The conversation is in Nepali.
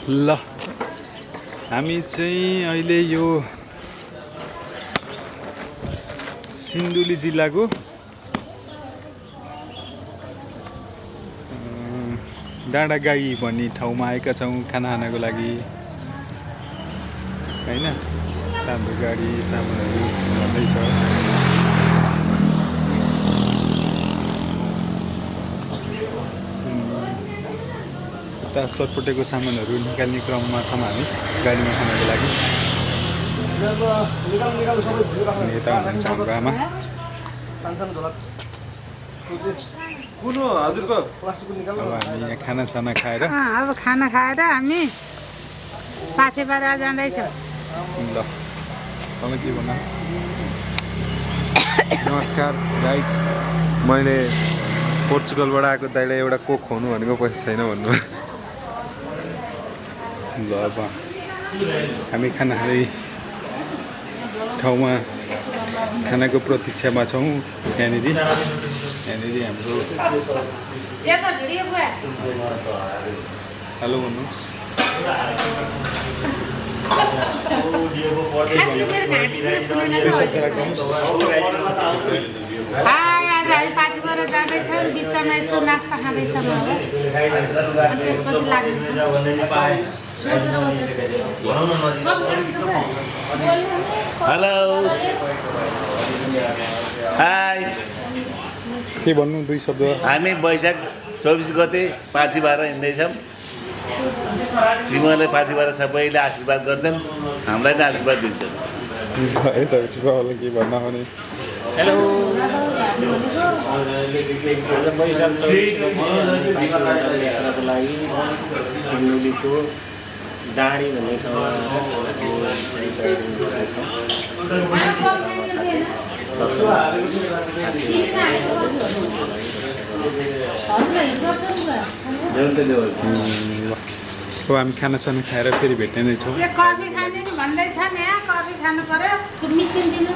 ल हामी चाहिँ अहिले यो सिन्धुली जिल्लाको डाँडागाई भन्ने ठाउँमा आएका छौँ खाना खानको लागि हैन। हाम्रो गाडी सामानहरू भन्दैछ। चटपटेको सामानहरू निकाल्ने क्रममा छौँ हामी गाडीमा खानको लागि। यता हुनुहुन्छ हाम्रो आमा। अब हामी यहाँ खानासाना खाएर अब खाना खाएर हामी पाथेपारा जाँदैछौँ। ल तपाईँ के भन्नु? नमस्कार गाइज, मैले पोर्चुगलबाट आएको दाइलाई एउटा कोक खुवाउनु भनेको पैसा छैन भन्नु। ल अब हामी खाना खाने ठाउँमा खानाको प्रतीक्षामा छौँ। यहाँनिर हाम्रो हेलो भन्नुहोस्। आज हामी पार्टीबाट जाँदैछौँ, बिचमा यसो नास्ता खाँदैछौँ अब अनि त्यसपछि हेलो हाई, के भन्नु दुई शब्द? हामी वैशाख 24 गते पाथिभरा हिँड्दैछौँ। तिमीहरूले पाथिभरा सबैले आशीर्वाद गर्छन्, हामीलाई नै आशीर्वाद दिन्छन्। है त ठिकलाई के भन्न हो नि। हेलो वैशाख 24 यात्राको लागि सिन्धुलीको डाँडी भन्ने ठाउँमा अब हामी खानासाना खाएर फेरि भेट्ने नै छौँ। कफी खाने नि भन्दैछ नि, कफी खानु पर्यो, मिसिन दिनु।